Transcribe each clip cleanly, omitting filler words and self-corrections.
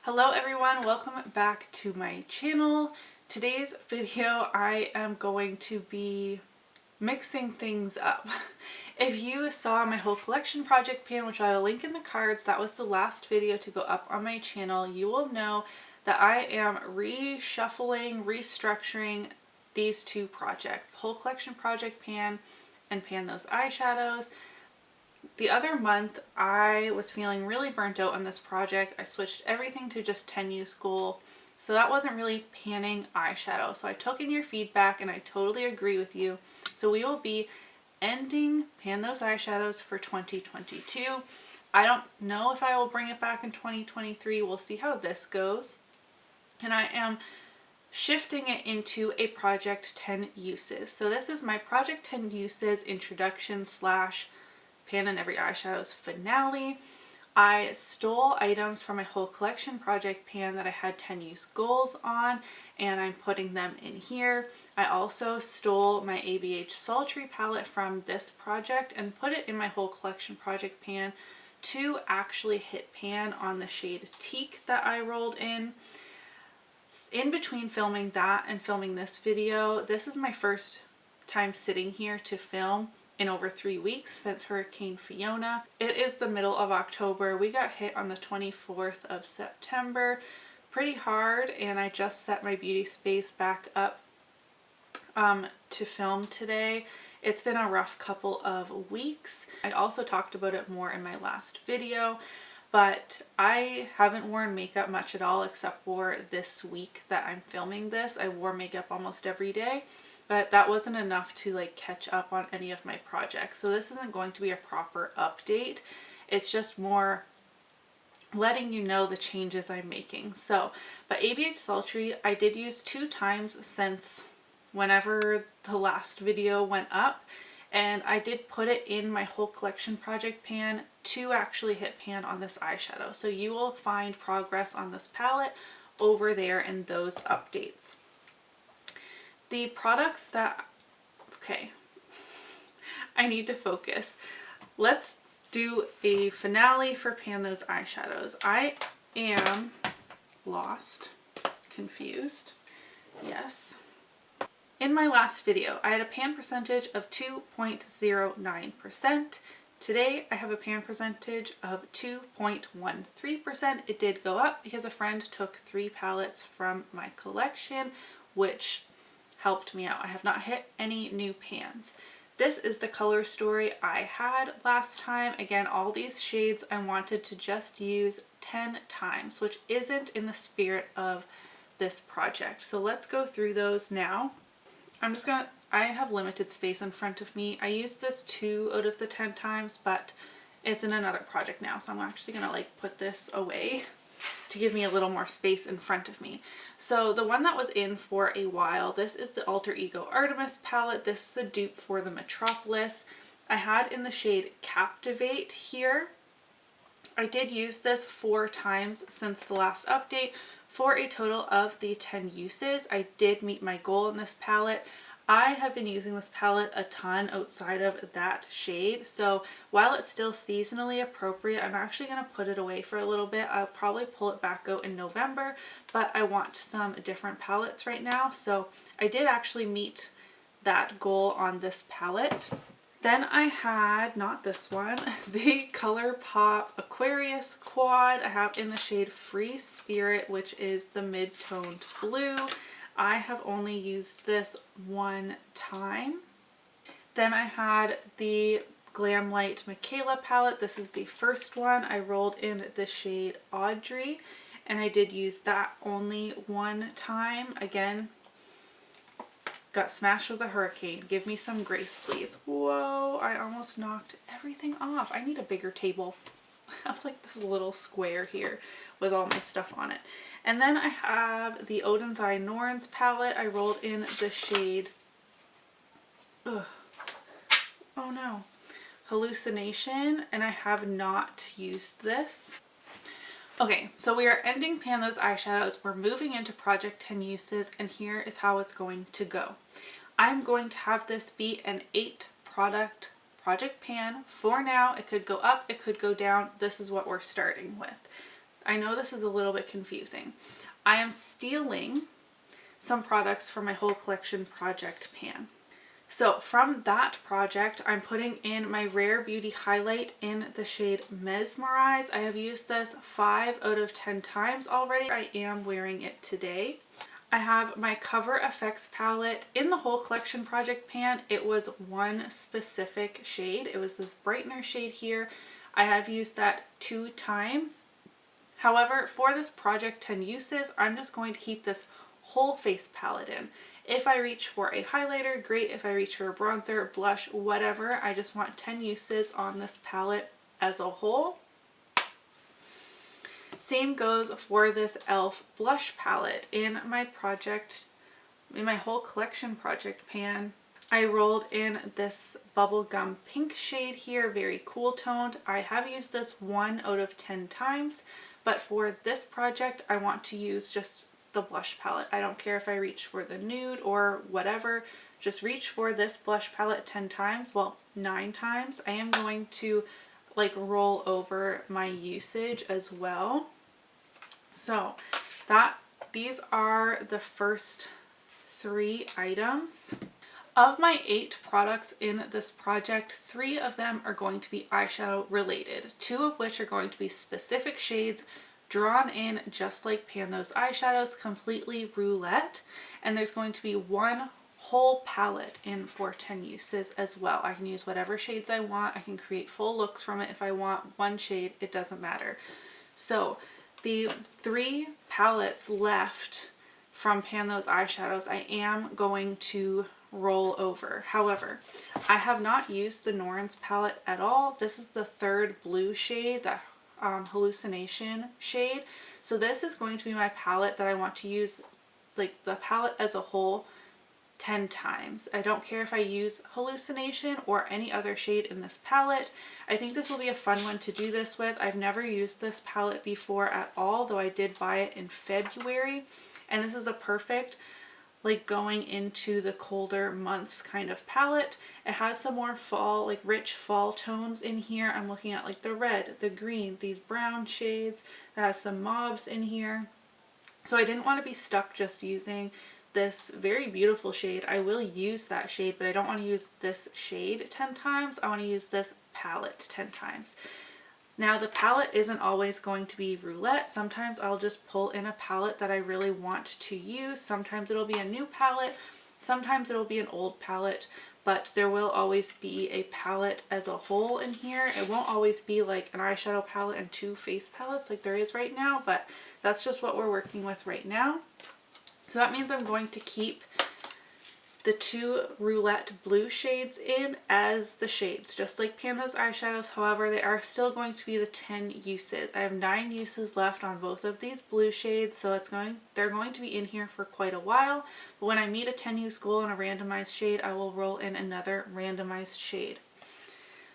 Hello everyone, welcome back to my channel. Today's video I am going to be mixing things up. If you saw my whole collection project pan, which I will link in the cards, that was the last video to go up on my channel, you will know that I am reshuffling, restructuring these two projects, the whole collection project pan and pan those eyeshadows. The other month I was feeling really burnt out on this project. I switched everything to just 10 use gold, so that wasn't really panning eyeshadow. So I took in your feedback and I totally agree with you. So we will be ending pan those eyeshadows for 2022. I don't know if I will bring it back in 2023. We'll see how this goes. And I am shifting it into a project 10 uses. So this is my project 10 uses introduction slash pan and every eyeshadows finale. I stole items from my whole collection project pan that I had 10 use goals on, and I'm putting them in here. I also stole my ABH Sultry palette from this project and put it in my whole collection project pan to actually hit pan on the shade Teak that I rolled in. In between filming that and filming this video, this is my first time sitting here to film in over 3 weeks since Hurricane Fiona. It is the middle of October. We got hit on the 24th of September pretty hard, and I just set my beauty space back up to film today. It's been a rough couple of weeks. I also talked about it more in my last video, but I haven't worn makeup much at all except for this week that I'm filming this. I wore makeup almost every day, but that wasn't enough to like catch up on any of my projects. So this isn't going to be a proper update. It's just more letting you know the changes I'm making. So, but ABH Sultry I did use 2 times since whenever the last video went up, and I did put it in my whole collection project pan to actually hit pan on this eyeshadow. So you will find progress on this palette over there in those updates. The products that, okay, I need to focus. Let's do a finale for pan those eyeshadows. I am lost, confused, yes. In my last video, I had a pan percentage of 2.09%. Today, I have a pan percentage of 2.13%. It did go up because a friend took 3 palettes from my collection, which helped me out. I have not hit any new pans. This is the color story I had last time. Again, all these shades I wanted to just use 10 times, which isn't in the spirit of this project. So let's go through those now. I have limited space in front of me. I used this 2 out of the 10 times, but it's in another project now. So I'm actually gonna like put this away to give me a little more space in front of me. So the one that was in for a while, this is the Alter Ego Artemis palette. This is a dupe for the Metropolis. I had in the shade Captivate here. I did use this 4 times since the last update for a total of the 10 uses. I did meet my goal in this palette. I have been using this palette a ton outside of that shade, so while it's still seasonally appropriate, I'm actually going to put it away for a little bit. I'll probably pull it back out in November, but I want some different palettes right now, so I did actually meet that goal on this palette. Then I had, not this one, the ColourPop Aquarius quad. I have in the shade Free Spirit, which is the mid-toned blue. I have only used this 1 time. Then I had the GlamLite Mikayla palette. This is the first one. I rolled in the shade Audrey, and I did use that only 1 time. Again, got smashed with a hurricane. Give me some grace, please. Whoa, I almost knocked everything off. I need a bigger table. I have like this little square here with all my stuff on it. And then I have the Oden's Norn's palette. I rolled in the shade, oh no, Hallucination, and I have not used this. Okay, so we are ending pan those eyeshadows. We're moving into project 10 uses, and here is how it's going to go. I'm going to have this be an 8 product project pan. For now, it could go up, it could go down. This is what we're starting with. I know this is a little bit confusing. I am stealing some products from my whole collection project pan. So from that project, I'm putting in my Rare Beauty highlight in the shade Mesmerize. I have used this 5 out of 10 times already. I am wearing it today. I have my CoverFx palette in the whole collection project pan. It was one specific shade. It was this brightener shade here. I have used that 2 times. However, for this project 10 uses, I'm just going to keep this whole face palette in. If I reach for a highlighter, great. If I reach for a bronzer, blush, whatever, I just want 10 uses on this palette as a whole. Same goes for this e.l.f. blush palette. In my whole collection project pan, I rolled in this bubblegum pink shade here, very cool toned. I have used this 1 out of 10 times, but for this project, I want to use just the blush palette. I don't care if I reach for the nude or whatever, just reach for this blush palette 10 times, well 9 times. I am going to like roll over my usage as well. So these are the first 3 items. Of my 8 products in this project, 3 of them are going to be eyeshadow related, 2 of which are going to be specific shades drawn in just like Pan Those Eyeshadows, completely roulette, and there's going to be 1 whole palette in for 10 uses as well. I can use whatever shades I want. I can create full looks from it if I want 1 shade, it doesn't matter. So the 3 palettes left from Pan Those Eyeshadows I am going to roll over. However, I have not used the Norn's palette at all. This is the 3rd blue shade, that hallucination shade. So this is going to be my palette that I want to use, like the palette as a whole, 10 times. I don't care if I use hallucination or any other shade in this palette. I think this will be a fun one to do this with. I've never used this palette before at all, though I did buy it in February, and this is the perfect like going into the colder months kind of palette. It has some more fall, like rich fall tones in here. I'm looking at like the red, the green, these brown shades. It has some mauves in here. So I didn't want to be stuck just using this very beautiful shade. I will use that shade, but I don't want to use this shade 10 times. I want to use this palette 10 times. Now the palette isn't always going to be roulette. Sometimes I'll just pull in a palette that I really want to use. Sometimes it'll be a new palette. Sometimes it'll be an old palette, but there will always be a palette as a whole in here. It won't always be like an eyeshadow palette and 2 face palettes like there is right now, but that's just what we're working with right now. So that means I'm going to keep the 2 roulette blue shades in as the shades, just like Pan Those Eyeshadows. However, they are still going to be the 10 uses. I have 9 uses left on both of these blue shades, so they're going to be in here for quite a while. But when I meet a 10 use goal in a randomized shade, I will roll in another randomized shade.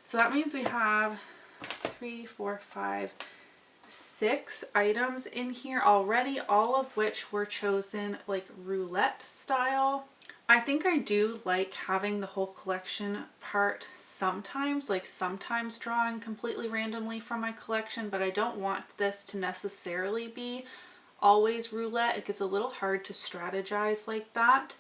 So that means we have 3, 4, 5, 6 items in here already, all of which were chosen like roulette style. I think I do like having the whole collection part sometimes, like sometimes drawing completely randomly from my collection, but I don't want this to necessarily be always roulette. It gets a little hard to strategize like that.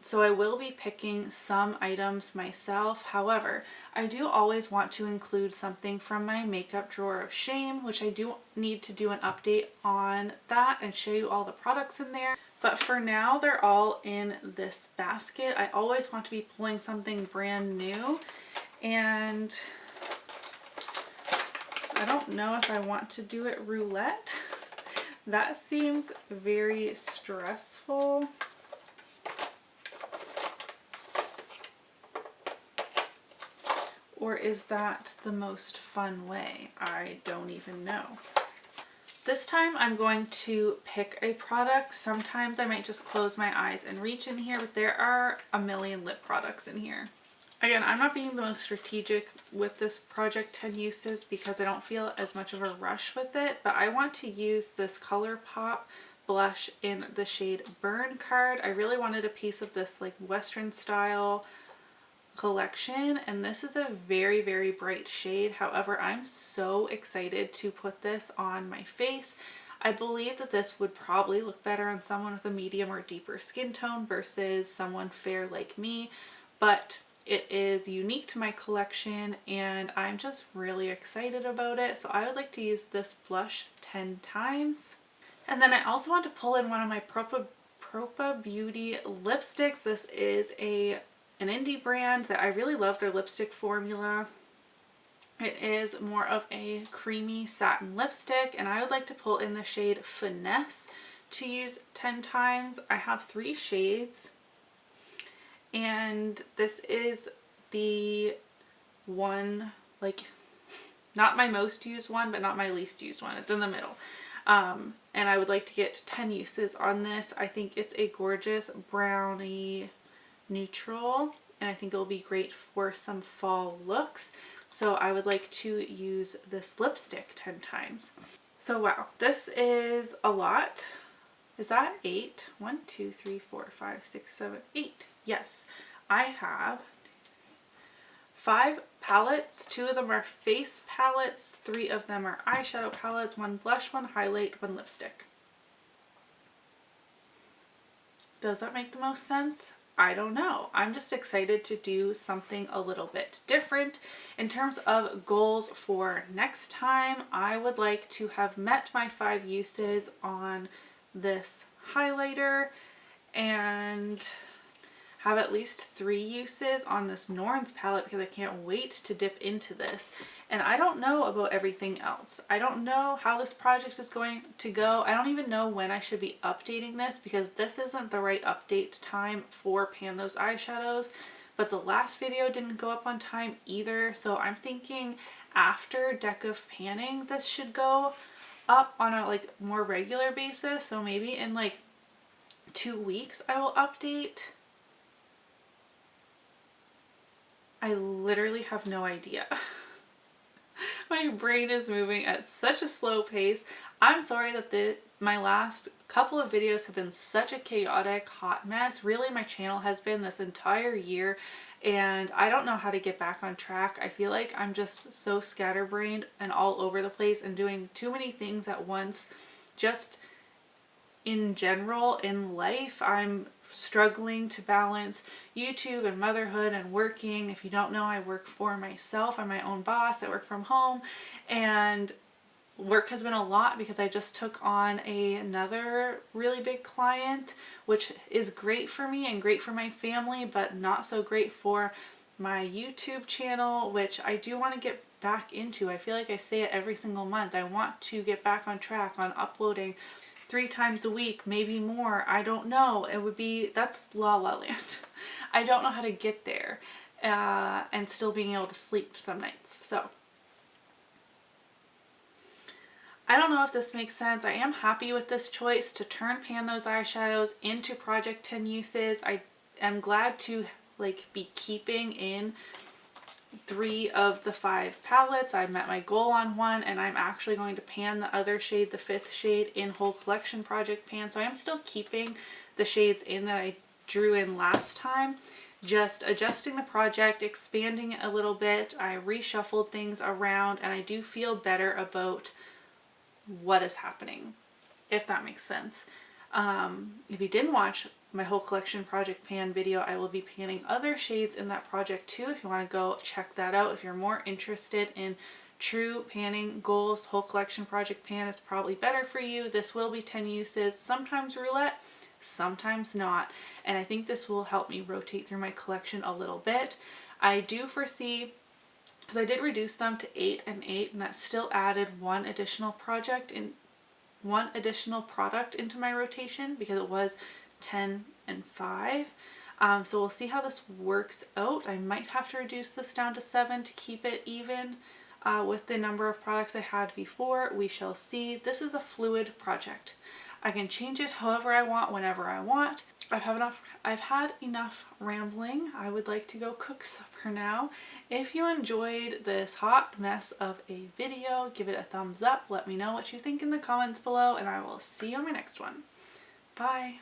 So I will be picking some items myself. However, I do always want to include something from my makeup drawer of shame, which I do need to do an update on that and show you all the products in there. But for now, they're all in this basket. I always want to be pulling something brand new, and I don't know if I want to do it roulette. That seems very stressful. Or is that the most fun way? I don't even know. This time I'm going to pick a product. Sometimes I might just close my eyes and reach in here, but there are a million lip products in here. Again, I'm not being the most strategic with this project 10 uses because I don't feel as much of a rush with it, but I want to use this ColourPop blush in the shade Burn Card. I really wanted a piece of this like Western style collection, and this is a very, very bright shade. However, I'm so excited to put this on my face. I believe that this would probably look better on someone with a medium or deeper skin tone versus someone fair like me, but it is unique to my collection and I'm just really excited about it. So I would like to use this blush 10 times. And then I also want to pull in one of my Propa Beauty lipsticks. This is an indie brand that I really love their lipstick formula. It is more of a creamy satin lipstick, and I would like to pull in the shade Finesse to use 10 times. I have 3 shades, and this is the one, like, not my most used one, but not my least used one. It's in the middle. And I would like to get 10 uses on this. I think it's a gorgeous brownie neutral, and I think it'll be great for some fall looks. So I would like to use this lipstick 10 times. So wow, this is a lot. Is that 8? 1, 2, 3, 4, 5, 6, 7, 8. Yes, I have 5 palettes. 2 of them are face palettes, 3 of them are eyeshadow palettes, 1 blush, 1 highlight, 1 lipstick. Does that make the most sense? I don't know. I'm just excited to do something a little bit different. In terms of goals for next time, I would like to have met my 5 uses on this highlighter and have at least 3 uses on this Norn's palette because I can't wait to dip into this. And I don't know about everything else. I don't know how this project is going to go. I don't even know when I should be updating this because this isn't the right update time for Pan Those Eyeshadows. But the last video didn't go up on time either. So I'm thinking after Deck of Panning this should go up on a like more regular basis. So maybe in like 2 weeks I will update. I literally have no idea. My brain is moving at such a slow pace. I'm sorry that my last couple of videos have been such a chaotic hot mess. Really, my channel has been this entire year and I don't know how to get back on track. I feel like I'm just so scatterbrained and all over the place and doing too many things at once. Just in general in life, I'm struggling to balance YouTube and motherhood and working. If you don't know, I work for myself. I'm my own boss. I work from home and work has been a lot because I just took on another really big client, which is great for me and great for my family, but not so great for my YouTube channel, which I do want to get back into. I feel like I say it every single month. I want to get back on track on uploading 3 times a week, maybe more. I don't know. That's la la land. I don't know how to get there and still being able to sleep some nights. So I don't know if this makes sense. I am happy with this choice to turn Pan Those Eyeshadows into Project 10 uses. I am glad to like be keeping in 3 of the 5 palettes. I've met my goal on 1 and I'm actually going to pan the other shade, the 5th shade, in whole collection Project Pan. So I am still keeping the shades in that I drew in last time, just adjusting the project, expanding it a little bit. I reshuffled things around and I do feel better about what is happening, if that makes sense. If you didn't watch my whole collection Project Pan video, I will be panning other shades in that project too. If you want to go check that out, if you're more interested in true panning goals, whole collection Project Pan is probably better for you. This will be 10 uses, sometimes roulette, sometimes not. And I think this will help me rotate through my collection a little bit. I do foresee, because I did reduce them to 8 and 8, and that still added one additional product into my rotation because it was 10 and 5. So we'll see how this works out. I might have to reduce this down to 7 to keep it even with the number of products I had before. We shall see. This is a fluid project. I can change it however I want, whenever I want. I've had enough rambling. I would like to go cook supper now. If you enjoyed this hot mess of a video, give it a thumbs up. Let me know what you think in the comments below, and I will see you on my next one. Bye!